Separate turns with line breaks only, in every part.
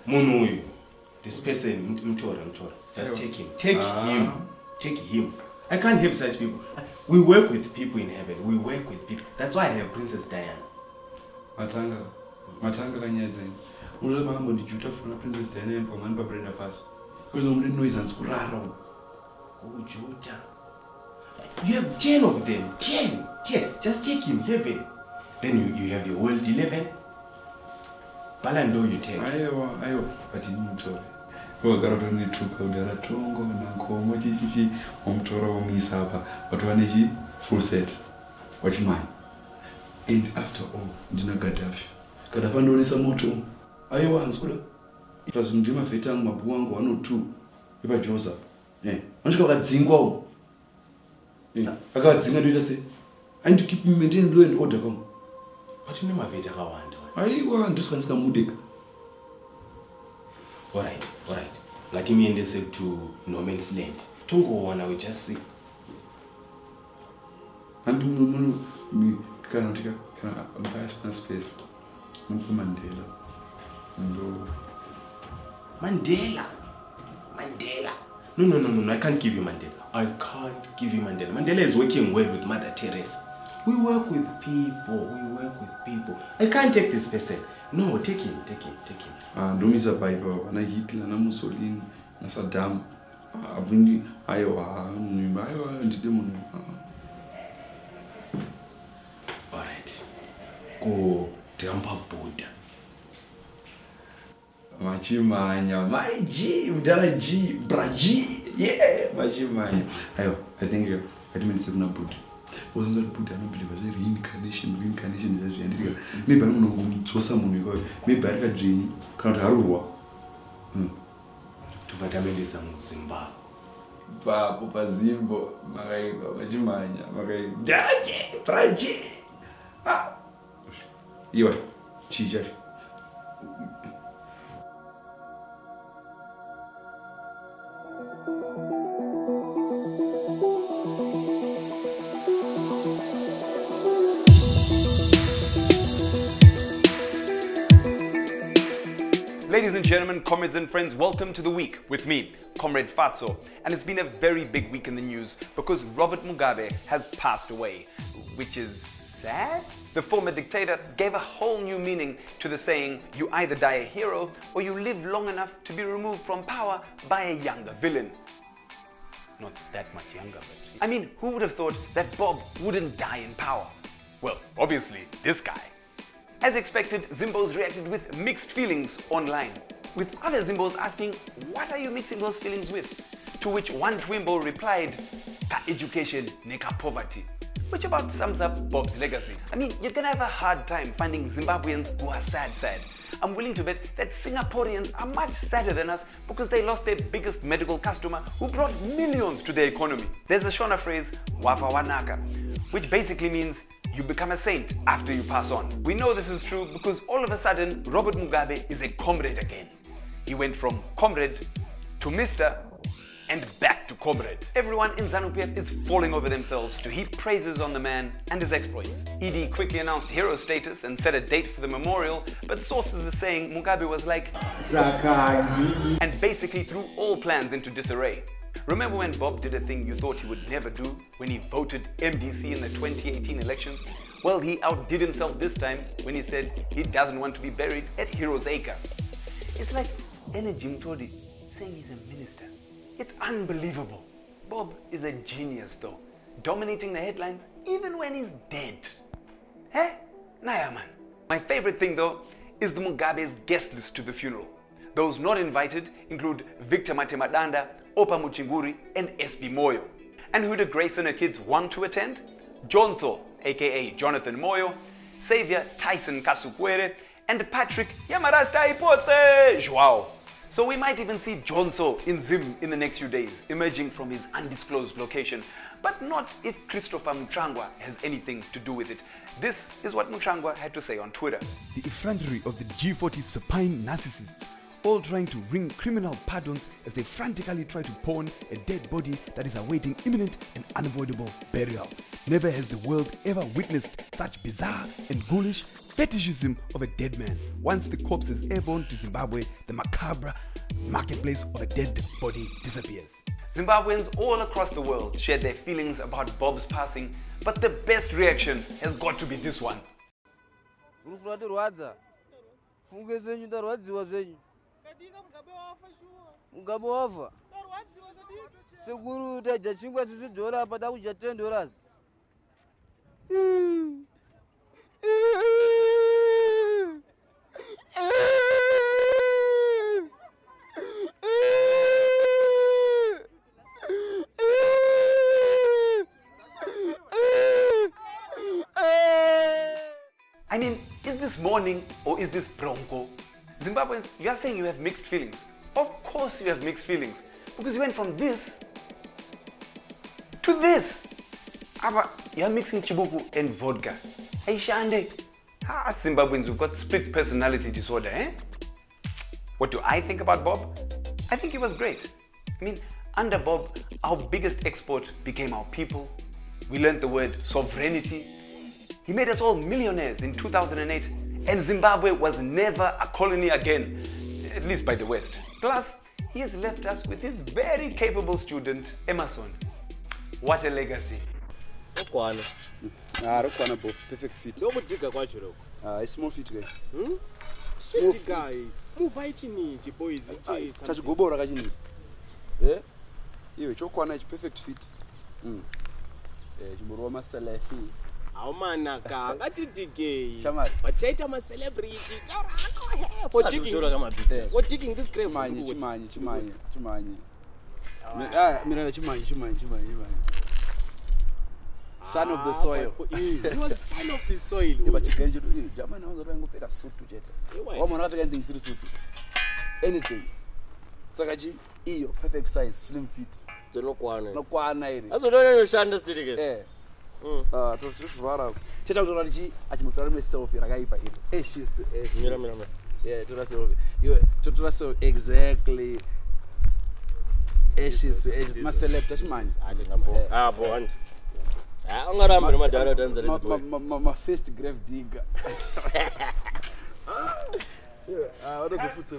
Munuyu. This person, Mchora. Just take him. Take him. I can't have such people. We work with people in heaven. We work with people. That's why I have Princess Diana.
Matanga kanyedzeni. Unole mambo ndijuta for Princess Diana for man pa Brenda Fassie. Because no noise and skurara.
Ujuta. You have 10 of them. 10. Just take him. Heaven. Then you have your world 11. Balando you take.
Ayo. But you need to. Wagara nituka udara tongo na ngomo chichichi omtoro omisa hapa watu wanechi full set wachimani. And after all ndina Gaddafi ndonesa moto ayo wanzula ipazvi ndima veta angu mabu wangu 102 ipa Joseph vanchika vakadzingwa umo vakavadzinga ndoita se I need to keep maintaining law and order kwangu
but une maveta akawanda
aiwa ndosikanisika mudeka.
All right. Ngatimuendese to no man's land. Tongoona we just see.
And kana vast space. Mandela.
Mandela. No, I can't give you Mandela. Mandela is working well with Mother Teresa. We work with people. I can't take this person. No, take him.
Ndomisa Bible, na Hitler, na Mussolini, na Saddam. Abungi ayo ndidemunu.
Alright. Go Tampa Buddha.
Machimanya, my G, Mdala G, Braji. Yeah, Machimanya. Ayo, I think I didn't say na Buddha. Wasn't that Buddha? I don't believe reincarnation is a maybe I don't know who someone maybe I got dream can't harua.
To Vatameli Zimbabwe.
Papa Zimbo, Majimanya, Daji, Praji. You are teacher.
Ladies and gentlemen, comrades and friends, welcome to The Week with me, Comrade Fatso. And it's been a very big week in the news because Robert Mugabe has passed away, which is sad. The former dictator gave a whole new meaning to the saying, you either die a hero or you live long enough to be removed from power by a younger villain. Not that much younger, but... I mean, who would have thought that Bob wouldn't die in power? Well, obviously, this guy. As expected, Zimbos reacted with mixed feelings online, with other Zimbos asking, what are you mixing those feelings with? To which one Twimbo replied, ka education, neka poverty, which about sums up Bob's legacy. I mean, you're gonna have a hard time finding Zimbabweans who are sad. I'm willing to bet that Singaporeans are much sadder than us because they lost their biggest medical customer who brought millions to their economy. There's a Shona phrase, wafa wanaka, which basically means you become a saint after you pass on. We know this is true because all of a sudden, Robert Mugabe is a comrade again. He went from comrade to Mr. and back to comrade. Everyone in ZANU-PF is falling over themselves to heap praises on the man and his exploits. ED quickly announced hero status and set a date for the memorial, but sources are saying Mugabe was like and basically threw all plans into disarray. Remember when Bob did a thing you thought he would never do when he voted MDC in the 2018 elections? Well, he outdid himself this time when he said he doesn't want to be buried at Heroes Acre. It's like Energy Mtodi saying he's a minister. It's unbelievable. Bob is a genius though, dominating the headlines even when he's dead. Naya man. My favorite thing though is the Mugabe's guest list to the funeral. Those not invited include Victor Matemadanda, Opa Muchinguri, and SB Moyo. And who do Grace and her kids want to attend? Jonso, aka Jonathan Moyo, Xavier Tyson Kasukwere, and Patrick Yamarasta Ipotse Joao. So we might even see Jonso in Zim in the next few days, emerging from his undisclosed location. But not if Christopher Muchangwa has anything to do with it. This is what Muchangwa had to say on Twitter.
The effrontery of the G40 supine narcissists, all trying to wring criminal pardons as they frantically try to pawn a dead body that is awaiting imminent and unavoidable burial. Never has the world ever witnessed such bizarre and ghoulish fetishism of a dead man. Once the corpse is airborne to Zimbabwe, the macabre marketplace of a dead body disappears.
Zimbabweans all across the world shared their feelings about Bob's passing, but the best reaction has got to be this one.
Mugabe wafa. Seguru utaja chingwa $2 hapa takuja $10.
I mean, is this mourning or is this bronco? Zimbabweans, you are saying you have mixed feelings. Of course you have mixed feelings, because you went from this to this. You are mixing chibuku and vodka. Aishande. Zimbabweans, we've got split personality disorder, eh? What do I think about Bob? I think he was great. I mean, under Bob, our biggest export became our people. We learned the word sovereignty. He made us all millionaires in 2008, and Zimbabwe was never a colony again, at least by the West. Plus, he has left us with his very capable student, Emerson. What a legacy.
Okwana.
Rokwana both perfect fit.
Ndokudiga kwacho roko.
Small fit guy.
Small guy. Move chini boys.
Tachigobora kachini. Iwe chokwana perfect fit. Chimoro ma celebrity.
Awumana ka ngathi DK.
Shamari.
Bachaita ma celebrity. For digging this grave.
Chimanye. Mira chimanye. Son of the soil.
He was son of the soil.
But you can't do German house are going to suit to jet. Woman have anything to suit. Anything. Sakaji, iyo perfect size, slim fit.
No kwana.
No kwana iri.
That's what I understand this.
To just vara. Cheta utonaji achimutara myself rakaipa iri. Ashes to ashes.
Mira.
Yeah, to so exactly. Ashes to ashes. Ma celeb tashimanje.
Bo. Ungarambi nomadala danza
my first grave digger.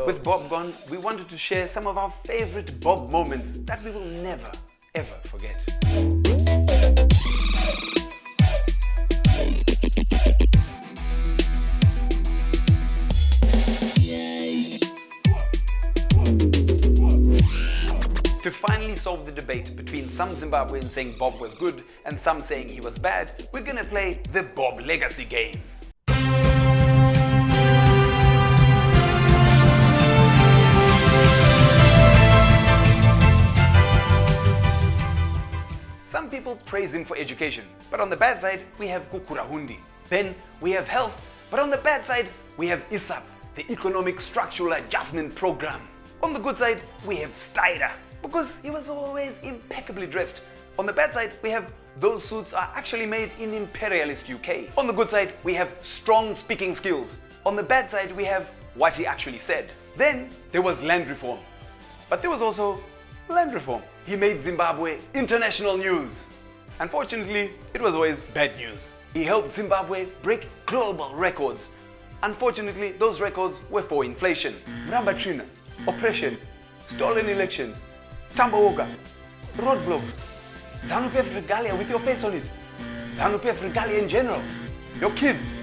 With Bob gone, we wanted to share some of our favorite Bob moments that we will never, ever forget. To finally solve the debate between some Zimbabweans saying Bob was good and some saying he was bad, we're gonna play the Bob Legacy game. Some people praise him for education, but on the bad side, we have Kukurahundi. Then we have health, but on the bad side, we have ISAP, the Economic Structural Adjustment Program. On the good side, we have Satire, because he was always impeccably dressed. On the bad side, we have those suits are actually made in imperialist UK. On the good side, we have strong speaking skills. On the bad side, we have what he actually said. Then there was land reform. But there was also land reform. He made Zimbabwe international news. Unfortunately, it was always bad news. He helped Zimbabwe break global records. Unfortunately, those records were for inflation, Rambatrina, oppression, stolen elections, Tambaoga, roadblocks, ZANU-PF regalia with your face on it, ZANU-PF regalia in general, your kids.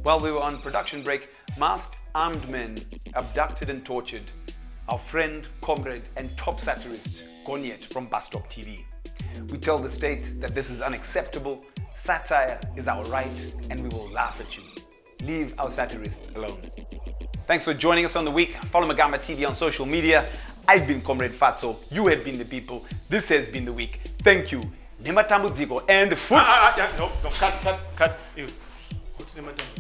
While we were on production break, masked armed men abducted and tortured our friend, comrade, and top satirist, Gonyet from Bus Stop TV. We tell the state that this is unacceptable, satire is our right, and we will laugh at you. Leave our satirists alone. Thanks for joining us on The Week. Follow Magamba TV on social media. I've been Comrade Fatso. You have been the people. This has been The Week. Thank you. Nematambudziko and food.
No, cut. What's Nematambudziko?